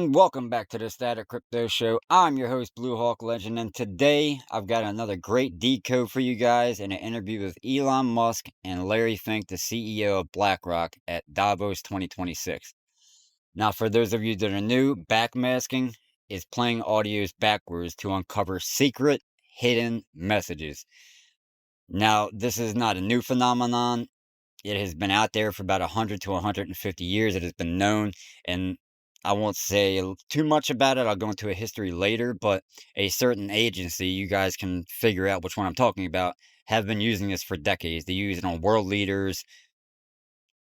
Welcome back to the Static Crypto Show. I'm your host, Blue Hawk Legend, and today I've got another great decode for you guys in an interview with Elon Musk and Larry Fink, the CEO of Blackrock at Davos 2026. Now, for those of you that are new, backmasking is playing audios backwards to uncover secret, hidden messages. Now, this is not a new phenomenon. It has been out there for about 100 to 150 years. It has been known, and I won't say too much about it. I'll go into a history later, but a certain agency, you guys can figure out which one I'm talking about, have been using this for decades. They use it on world leaders,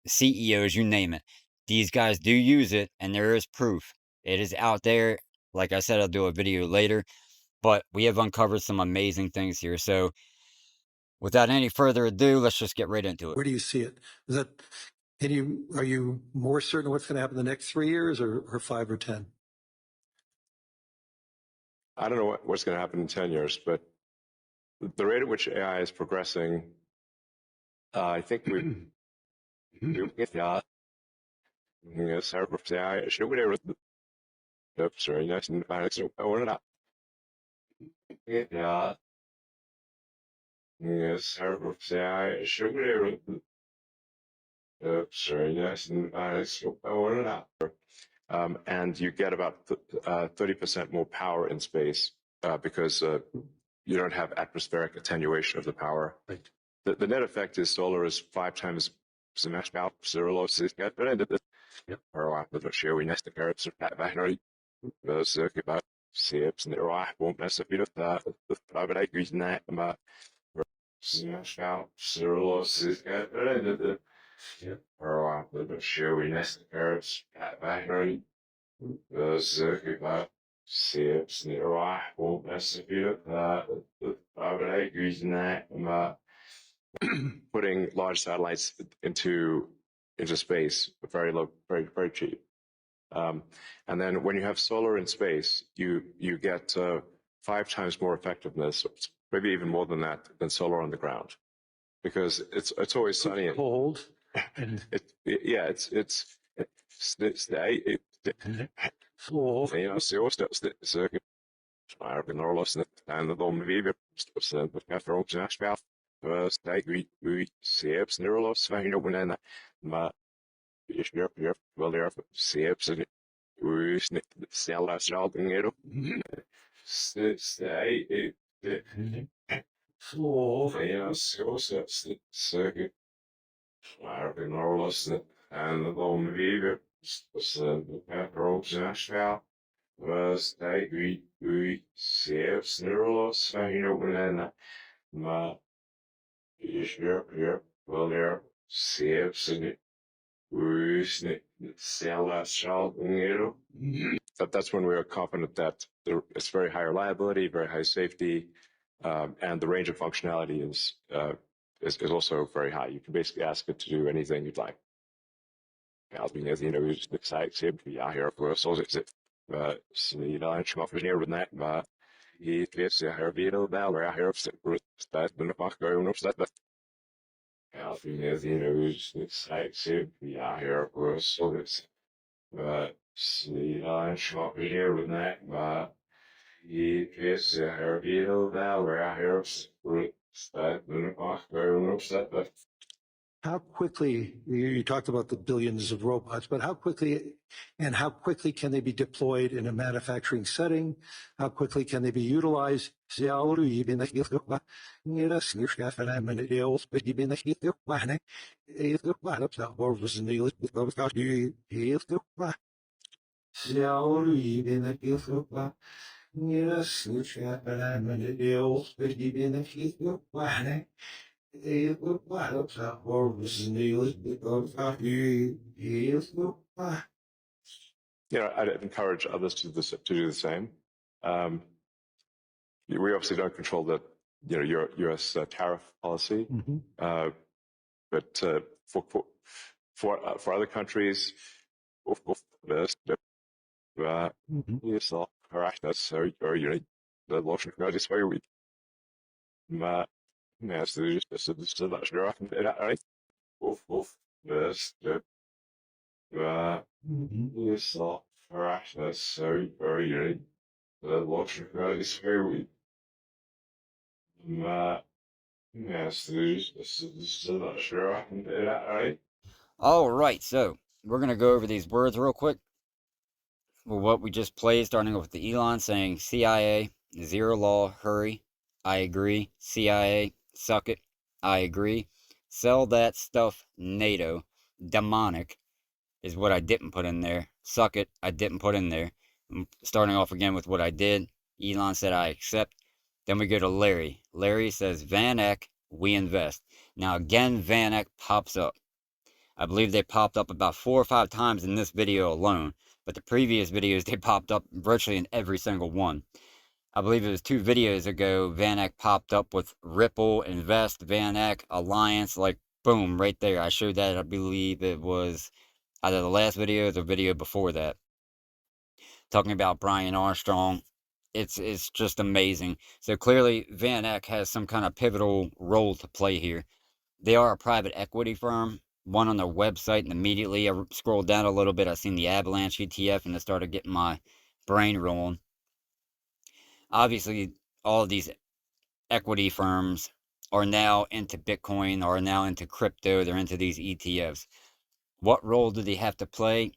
CEOs, you name it. These guys do use it, and there is proof. It is out there. Like I said, I'll do a video later, but we have uncovered some amazing things here. So, without any further ado, let's just get right into it. Where do you see it? Is that are you more certain what's going to happen in the next 3 years or 5 or 10? I don't know what's going to happen in 10 years, but the rate at which AI is progressing, I think we yeah. Yes, AI should we sorry, nice and I want to yeah. Yes, AI should we sorry, nice and I want to and you get about 30% more power in space because you don't have atmospheric attenuation of the power. Right. The net effect is solar is 5 times smashed out zero Yep. or the show we nest the carrots of that battery. The circuit about shapes and the won't mess up with that. The private agrees in that about smashed out zero or the show we nest the carrots at battery. The circuit about shapes and the won't mess up with that. The private agrees in that about putting large satellites into space, very low, very cheap. And then when you have solar in space, you get 5 times more effectiveness, maybe even more than that, than solar on the ground, because it's always sunny and cold. And it's floor. you know, so circuit. Maar ben oorlogs en de dom weer after op zijn spel. Steek wie zeeps neurolos van je op en maar is weer wel weer zeeps en we snel als schalting erop. Stay Floor. ja zo circuit. Maar ben oorlogs en de dom weer after op zijn spel. Was hij wie zeeps neurolos van je op en maar is weer wel weer zeeps en that's when we are confident that it's very high reliability, very high safety, and the range of functionality is also very high. You can basically ask it to do anything you'd like. Als you know, just excited, ja, hier voor zoals het, you know, I'm not familiar with that, but he is here, you know, I hear that, ben ik mag gewoon op dat. Als you know, just excited, ja, hier voor zoals het. I'm not familiar with that, but he is here, you know, I hear that, ben ik mag gewoon op dat. How quickly, you talked about the billions of robots, but how quickly can they be deployed in a manufacturing setting? How quickly can they be utilized? I'd encourage others to do the same. We obviously don't control the U.S. Tariff policy, but for other countries, or the lotion this way we yes, there's not sure right. This Alright, that's so very good. The logic is very yes, there's still not sure I can do that, right? All right, so we're going to go over these words real quick. Well, what we just played, starting with the Elon saying CIA, zero law, hurry, I agree. CIA, suck it, I agree. Sell that stuff, NATO, demonic is what I didn't put in there. Suck it, I didn't put in there. Starting off again with what I did. Elon said I accept. Then we go to Larry. Larry says Van Eck, we invest. Now again, Van Eck pops up. I believe they popped up about 4 or 5 times in this video alone, but the previous videos they popped up virtually in every single one. I believe it was 2 videos ago, Van Eck popped up with Ripple, Invest, Van Eck, Alliance, like boom, right there. I showed that, I believe it was either the last video or the video before that. Talking about Brian Armstrong. It's just amazing. So clearly Van Eck has some kind of pivotal role to play here. They are a private equity firm, one on their website, and immediately I scrolled down a little bit. I seen the Avalanche ETF, and it started getting my brain rolling. Obviously, all of these equity firms are now into Bitcoin, are now into crypto, they're into these ETFs. What role do they have to play?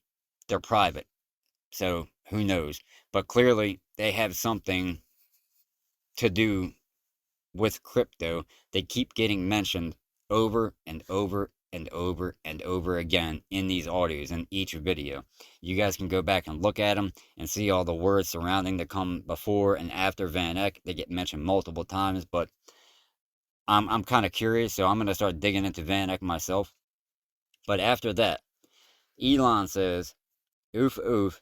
They're private, so who knows? But clearly, they have something to do with crypto. They keep getting mentioned over and over and over and over again in these audios in each video. You guys can go back and look at them and see all the words surrounding that come before and after Van Eck. They get mentioned multiple times, but I'm kind of curious, so I'm going to start digging into Van Eck myself. But after that, Elon says, oof, oof,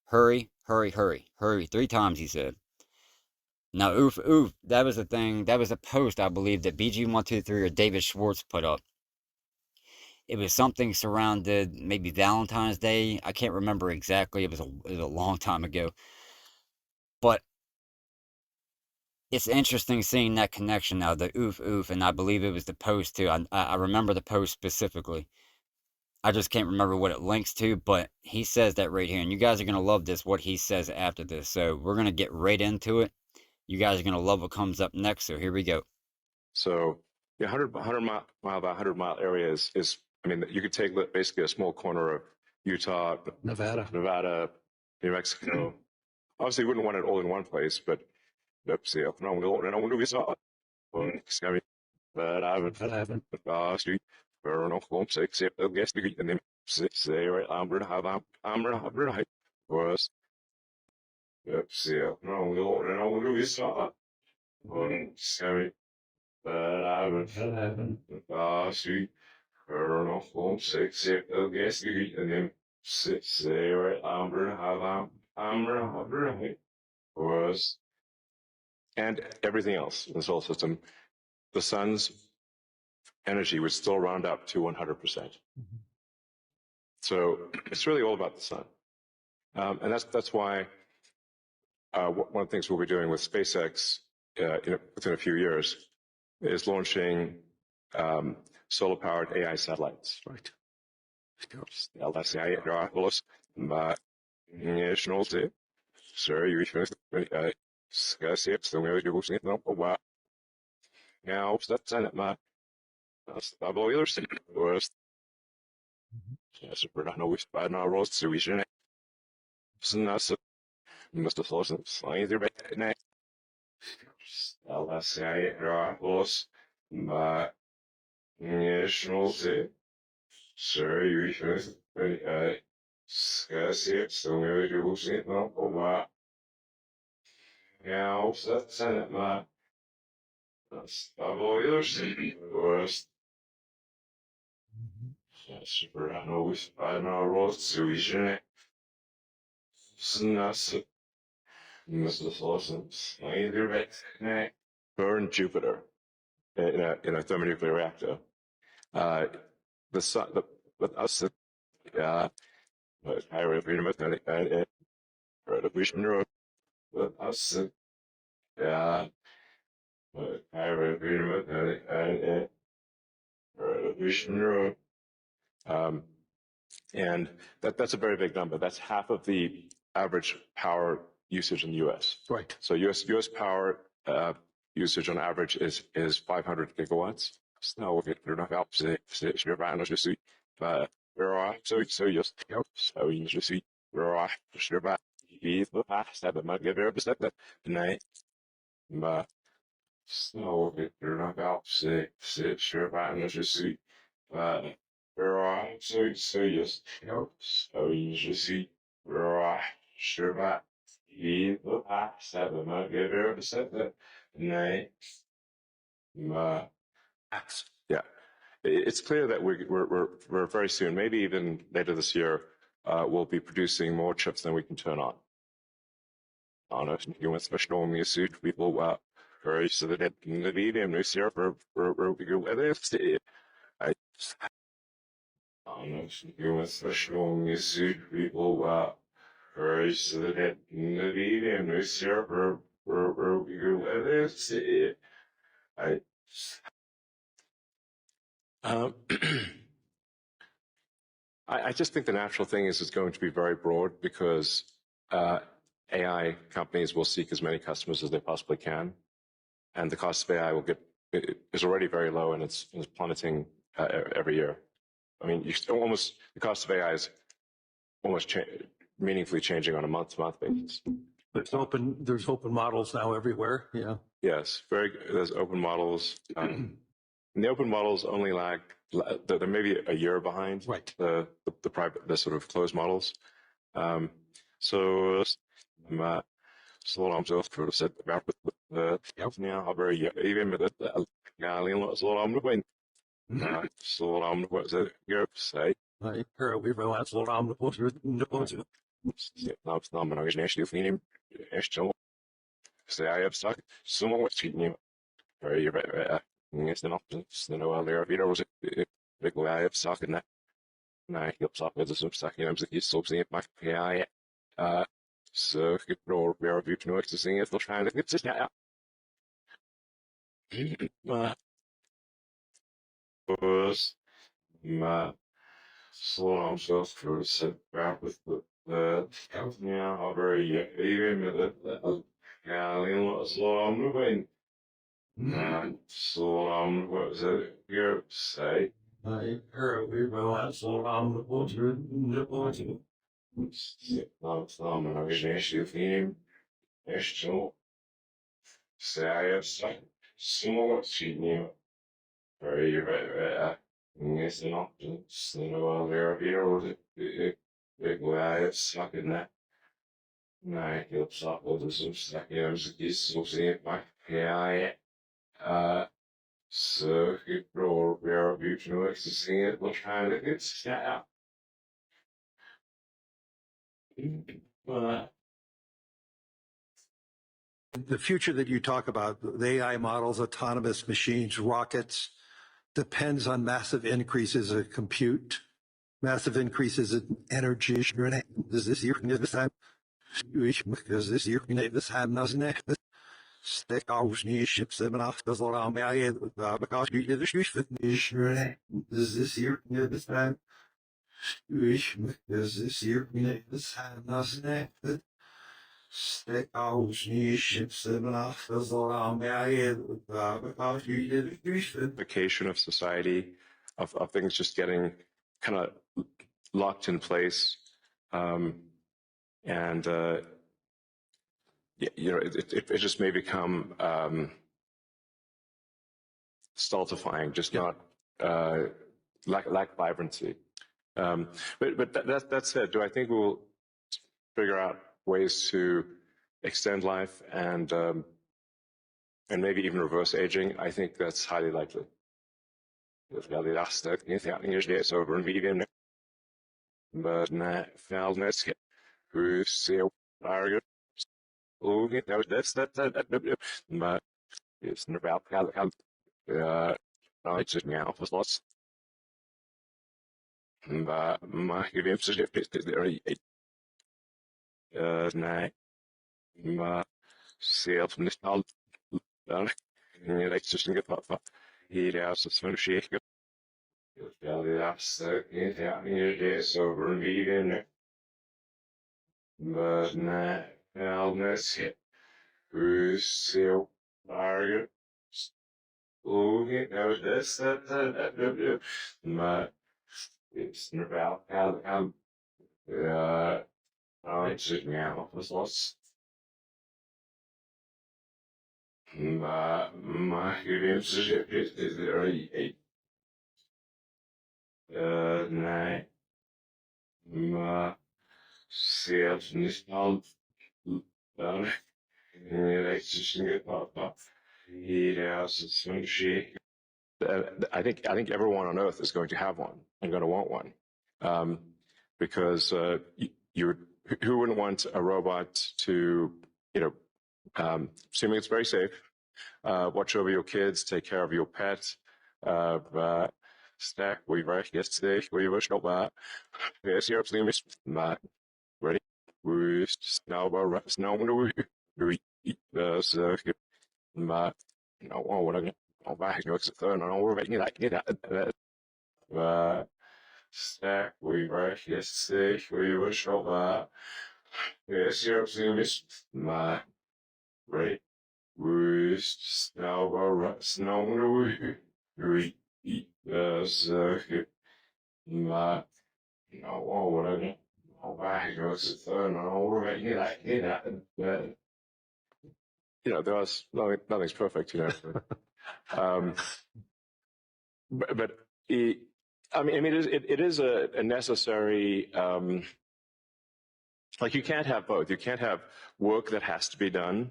hurry, hurry, hurry, hurry. 3 times he said. Now, oof, oof, that was a thing, that was a post, I believe, that BG123 or David Schwartz put up. It was something surrounded maybe Valentine's Day. I can't remember exactly. It was a long time ago. But it's interesting seeing that connection now, the oof, oof, and I believe it was the post too. I remember the post specifically. I just can't remember what it links to, but he says that right here. And you guys are going to love this, what he says after this. So we're going to get right into it. You guys are going to love what comes up next. So here we go. So the 100 mile by 100 mile area is, I mean, you could take basically a small corner of Utah, Nevada, New Mexico. Obviously, you wouldn't want it all in one place, but see, no, we saw it. But I haven't. Street, for no home six, guess the and then say right, I'm right, was, see, no, we saw it. But I haven't. Street, for no home six, guess the and then say right, I'm right, was, and everything else in the solar system, the sun's energy would still round up to 100%. So it's really all about the sun. And that's why one of the things we'll be doing with SpaceX within a few years is launching solar-powered AI satellites. Right. Now, that's Mr. Thorson's either bad LSI Ramos, but national sir, you should scarcely so we do see no over now, Senate, my stable worst. Super, I know I know roast, so we shouldn't. Snuss, Mr. Thorson's either bad. Burn Jupiter in a thermonuclear reactor. The sun, the us, I repeat it, vision us, I repeat it, vision um, And that's a very big number. That's half of the average power usage in the U.S. Right. So U.S. power usage on average is 500 gigawatts. So we're not out to just so just so you just see we're just about the past that might get very upset that tonight. But so we're not out to sure about just see right, so just so you just see right sure about the past that might get very upset that tonight. Yeah, it's clear that we're very soon, maybe even later this year, we'll be producing more chips than we can turn on. Honest, you want special music, people very so that the video news here for I honest, you want special music, people very so that the video news here for I um I just think the natural thing is it's going to be very broad because AI companies will seek as many customers as they possibly can, and the cost of AI is already very low and it's plummeting every year. I mean, the cost of AI is almost meaningfully changing on a month-to-month basis. There's open models now everywhere. Yeah. Yes, there's open models. And the open models only lag. They're maybe a year behind. Right. The sort of closed models. So slår om så för att sätta värp ja very even med det galin slår om det in slår om det så gör sig I hear we realize what I'm supposed to. now man har nästan för nim nästan så jag har sagt så mycket tid very it's not no other videos big way I have sagt and nej jag sa med det som sagt jag har så sent back ja så jag tror vi har bytt nu så jag tror att det är ja was my slow just for sit back with the yeah, I'll very even with the yeah, slow I'm moving. So what was it you say? I heard we realize what I'm supposed to. I'm not going to theme. It's so say I have some more cheating. Very it's an option. So there are big way of sucking that. Nej, jag sa på det som sagt, jag så ser man, ja, så det beror på vilken väg så ser det waarschijnlijk ja. The future that you talk about, the AI models, autonomous machines, rockets, depends on massive increases in compute, massive increases in energy. Does this year, this time, because this year, this time, doesn't it? Stick out new ships and after the long because you did the shoes does this year, this time, because this year, this time, doesn't it? Stick out new ships and after the long because you did the shoes. Vacation of society, of things just getting kind of locked in place, and you know, it just may become stultifying, just not lack vibrancy. But that said, do I think we'll figure out ways to extend life and maybe even reverse aging? I think that's highly likely. It's over and vegan, but not foulness. Who see target? Oh, that's but it's not about how no, it's just now for lots. But my games is there. Nej, but self nostalgia. Like just think about it. He has a you'll feel the opposite, you got me to get sober and be in there. But not illness, who's still target. Oh, you know, that, but it's about how, it's just now, was lost. My experience is very, nej, sales nicht all, elektrischen Papa, jeder has its own shit. I think everyone on Earth is going to have one and going to want one, because who wouldn't want a robot to, assuming it's very safe, watch over your kids, take care of your pet, snack we yesterday we were shop yes you're absolutely ready we snow we so but no what I'm back to third and all right like get that snack we yesterday we were shop yes you're absolutely ready we snow we so but no what I'm back to third and all right like that nothing's perfect, but it is a necessary, like you can't have both. You can't have work that has to be done.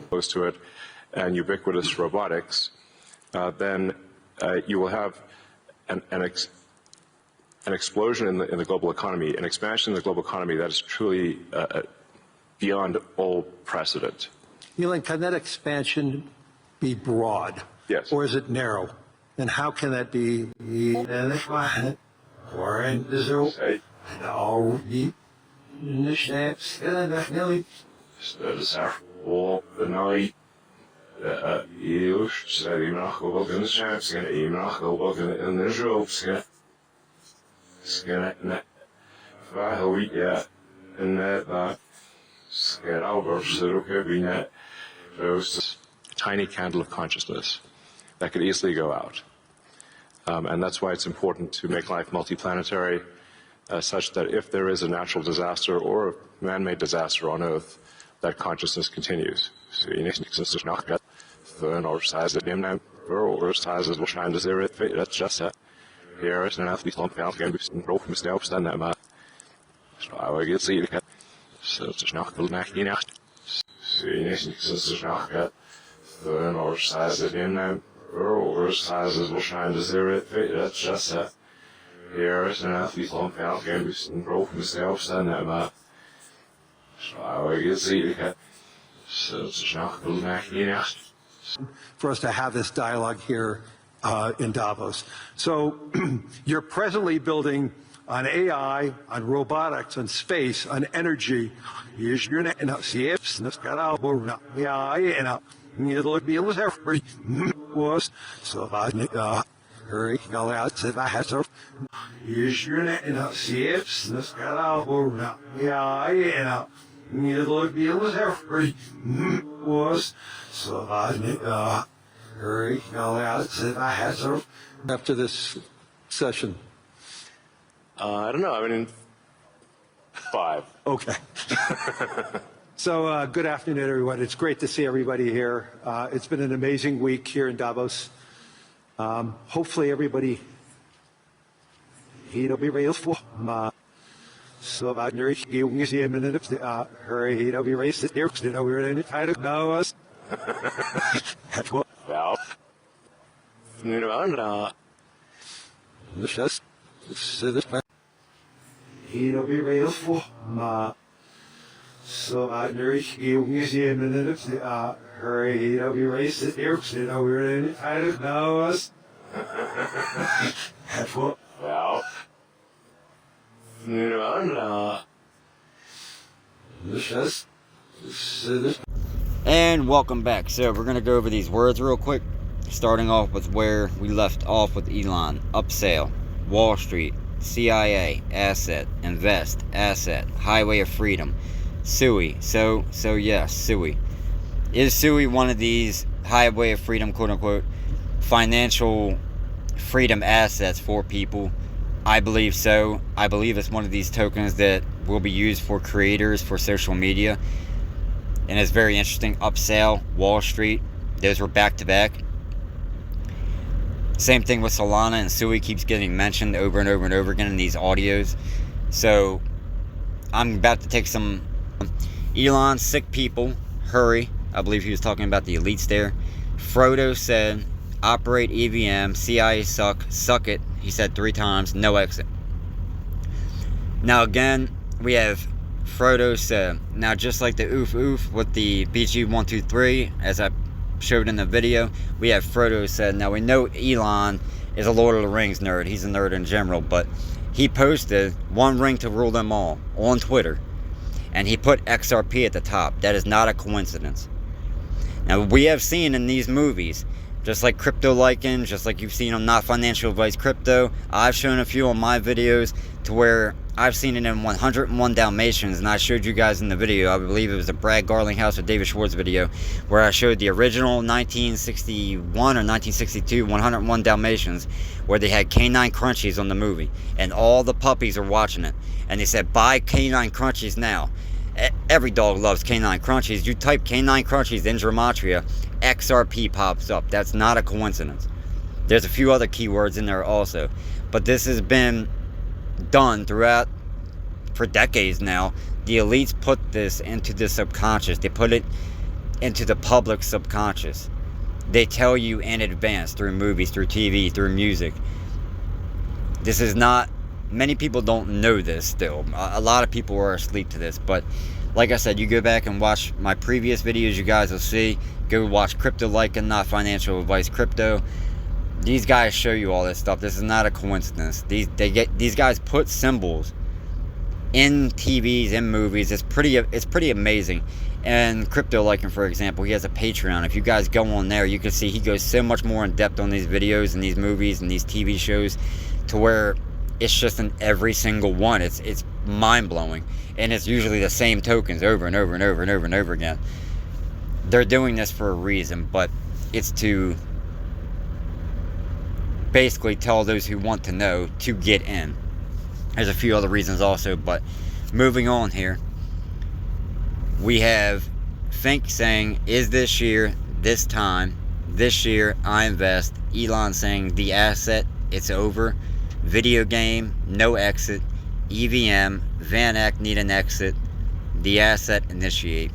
Close to it and ubiquitous robotics, then you will have an explosion in the global economy, an expansion in the global economy that is truly beyond all precedent. Elon, can that expansion be broad? Yes. Or is it narrow? And how can that be? Tiny candle of consciousness that could easily go out. And that's why it's important to make life multiplanetary, such that if there is a natural disaster or a man-made disaster on Earth, that consciousness continues. That's just that. Here is an athlete on the game, and broke myself, stand that man. So I will get see the so it's not good, not enough. So you need to not get the north size of him now. Or sizes will shine to zero. That's just that. Here is an athlete on the game, and broke myself, stand that man. So I will get see the so it's not good, not enough. For us to have this dialogue here in Davos. So you're presently building on AI, on robotics, on space, on energy. After this session? I don't know. I mean, 5. Okay. So good afternoon, everyone. It's great to see everybody here. It's been an amazing week here in Davos. Hopefully everybody, it'll be real for so about your museum and hurry, it'll be racist here because we're in the title of us. Well, Just it'll be real for so about your museum and Hurry, don't be racist here, you know, we're in, I don't know us. That's what. Well, And welcome back. So we're going to go over these words real quick, starting off with where we left off with Elon. Upsell, Wall Street, CIA, asset, invest, asset, highway of freedom, SUI. So yes, SUI. Is SUI one of these highway of freedom, quote unquote, financial freedom assets for people? I believe so. I believe it's one of these tokens that will be used for creators for social media. And it's very interesting. Upsell, Wall Street, those were back to back. Same thing with Solana, and SUI keeps getting mentioned over and over and over again in these audios. So I'm about to take some Elon, sick people, hurry. I believe he was talking about the elites there. Frodo said, operate EVM, CIA suck it. He said 3 times, no exit. Now again, we have Frodo said. Now just like the oof oof with the BG123, as I showed in the video, we have Frodo said. Now we know Elon is a Lord of the Rings nerd. He's a nerd in general, but he posted one ring to rule them all on Twitter, and he put XRP at the top. That is not a coincidence. Now we have seen in these movies, just like Crypto Lycan, just like you've seen on Not Financial Advice Crypto, I've shown a few on my videos to where I've seen it in 101 Dalmatians, and I showed you guys in the video, I believe it was a Brad Garlinghouse or David Schwartz video, where I showed the original 1961 or 1962 101 Dalmatians, where they had canine crunchies on the movie, and all the puppies are watching it, and they said, buy canine crunchies now. Every dog loves canine crunchies. You type canine crunchies in Gematria, XRP pops up. That's not a coincidence. There's a few other keywords in there also, but this has been done throughout for decades now. The elites put this into the subconscious. They put it into the public subconscious. They tell you in advance through movies, through TV, through music. This is not, many people don't know this still. A lot of people are asleep to this, but like I said, you go back and watch my previous videos, you guys will see. Go watch Crypto Lycan, Not Financial Advice Crypto. These guys show you all this stuff. This is not a coincidence. These guys put symbols in TVs, in movies. It's pretty amazing. And Crypto Lycan, for example, he has a Patreon. If you guys go on there, you can see he goes so much more in depth on these videos and these movies and these TV shows, to where it's just in every single one. It's mind-blowing. And it's usually the same tokens over and over and over and over and over again. They're doing this for a reason, but it's to basically tell those who want to know to get in. There's a few other reasons also, but moving on here, we have Fink saying, is this year, this time, this year I invest. Elon saying, the asset, it's over. Video game, no exit. EVM, Van Eck need an exit. The asset, initiate.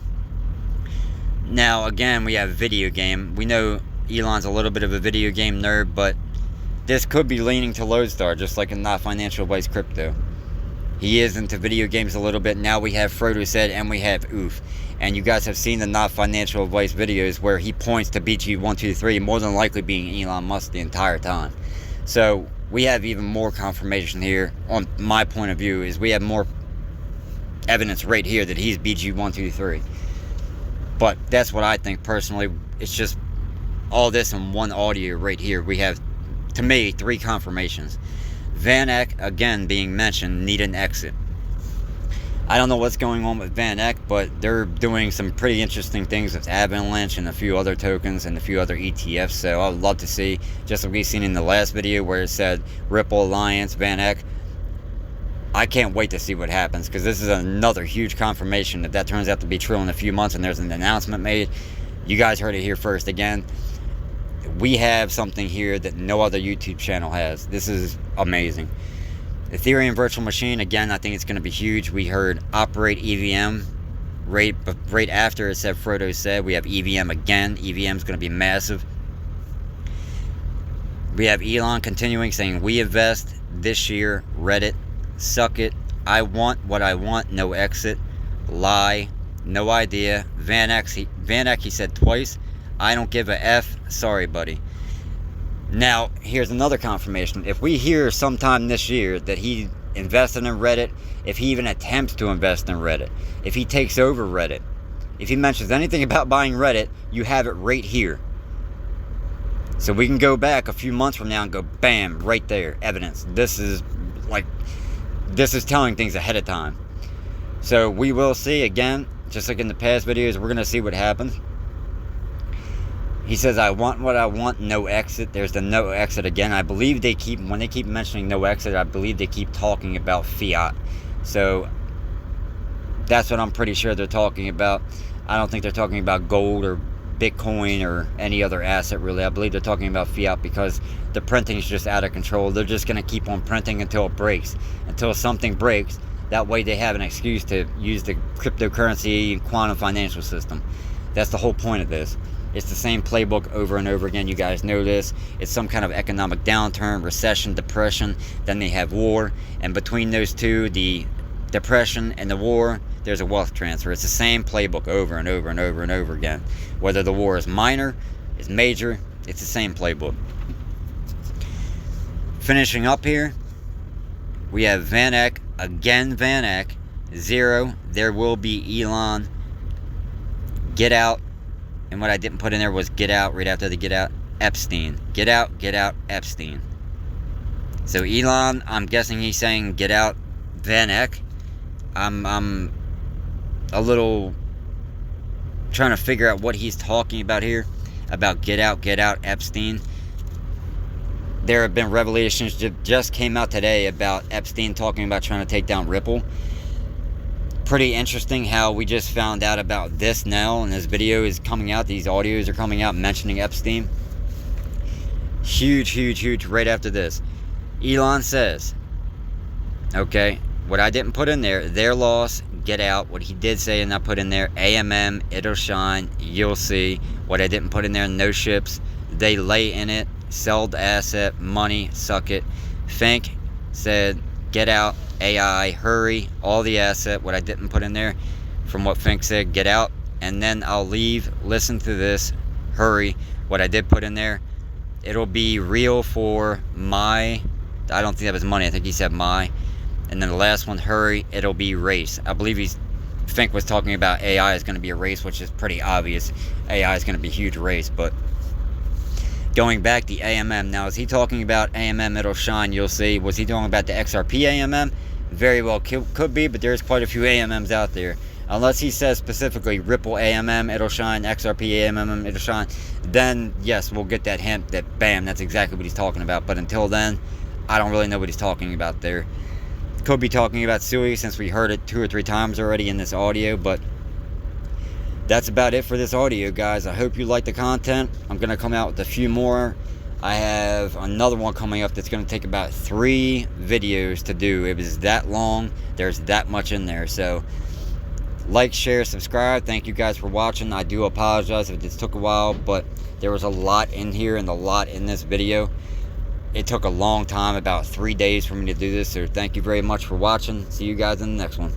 Now again, we have video game. We know Elon's a little bit of a video game nerd, but this could be leaning to Lodestar, just like in Not Financial Advice Crypto. He is into video games a little bit. Now we have Frodo said, and we have Oof. And you guys have seen the Not Financial Advice videos where he points to BG123, more than likely being Elon Musk the entire time. So we have even more confirmation here. On my point of view, is we have more evidence right here that he's BG123. But that's what I think personally. It's just all this in one audio right here. We have, to me, 3 confirmations. Van Eck, again, being mentioned, need an exit. I don't know what's going on with Van Eck, but they're doing some pretty interesting things with Avalanche and a few other tokens and a few other ETFs. So I would love to see, just like we've seen in the last video where it said Ripple Alliance, Van Eck. I can't wait to see what happens, because this is another huge confirmation. If that turns out to be true in a few months and there's an announcement made, you guys heard it here first. Again, we have something here that no other YouTube channel has. This is amazing. Ethereum virtual machine, again, I think it's going to be huge. We heard operate EVM right after it said Frodo said. We have EVM again. EVM is going to be massive. We have Elon continuing saying, we invest this year. Reddit, suck it. I want what I want, no exit. Lie. No idea. Van Eck, he said twice. I don't give a F. Sorry, buddy. Now, here's another confirmation. If we hear sometime this year that he invested in Reddit, if he even attempts to invest in Reddit, if he takes over Reddit, if he mentions anything about buying Reddit, you have it right here. So we can go back a few months from now and go, bam, right there, evidence. This is telling things ahead of time. So we will see, again, just like in the past videos, we're going to see what happens. He says, I want what I want, no exit. There's the no exit again. I believe when they keep mentioning no exit, I believe they keep talking about fiat. So that's what I'm pretty sure they're talking about. I don't think they're talking about gold or Bitcoin or any other asset, really. I believe they're talking about fiat because the printing is just out of control. They're just going to keep on printing until it breaks. Until something breaks. That way they have an excuse to use the cryptocurrency and quantum financial system. That's the whole point of this. It's the same playbook over and over again. You guys know this. It's some kind of economic downturn, recession, depression. Then they have war. And between those two, the depression and the war, there's a wealth transfer. It's the same playbook over and over and over and over again. Whether the war is minor, is major, it's the same playbook. Finishing up here, we have Van Eck. Again, Van Eck. 0. There will be Elon. Get out. And what I didn't put in there was get out right after the get out. Epstein. Get out, Epstein. So Elon, I'm guessing he's saying get out Van Eck. I'm a little trying to figure out what he's talking about here. About get out Epstein. There have been revelations that just came out today about Epstein talking about trying to take down Ripple. Pretty interesting how we just found out about this now, and this video is coming out, these audios are coming out mentioning Epstein. Huge right after this. Elon says, okay, what I didn't put in there, their loss, get out. What he did say and I put in there, AMM, it'll shine, you'll see. What I didn't put in there, no ships, they lay in it, sell the asset, money, suck it. Fink said, get out. AI, hurry, all the asset. What I didn't put in there, from what Fink said, get out, and then I'll leave. Listen to this, hurry. What I did put in there, it'll be real for my, I don't think that was money, I think he said my, and then the last one, hurry, it'll be race. I believe Fink was talking about AI is going to be a race, which is pretty obvious. AI is going to be a huge race, but going back, the AMM. Now, is he talking about AMM, it'll shine, you'll see? Was he talking about the XRP AMM? Very well could be, but there's quite a few AMMs out there. Unless he says specifically Ripple AMM, it'll shine, XRP AMM, it'll shine. Then, yes, we'll get that hint that, bam, that's exactly what he's talking about. But until then, I don't really know what he's talking about there. Could be talking about Sui, since we heard it 2 or 3 times already in this audio, but that's about it for this audio, guys. I hope you like the content. I'm going to come out with a few more. I have another one coming up that's going to take about 3 videos to do. It was that long. There's that much in there. So, like, share, subscribe. Thank you guys for watching. I do apologize if this took a while, but there was a lot in here and a lot in this video. It took a long time, about 3 days for me to do this. So, thank you very much for watching. See you guys in the next one.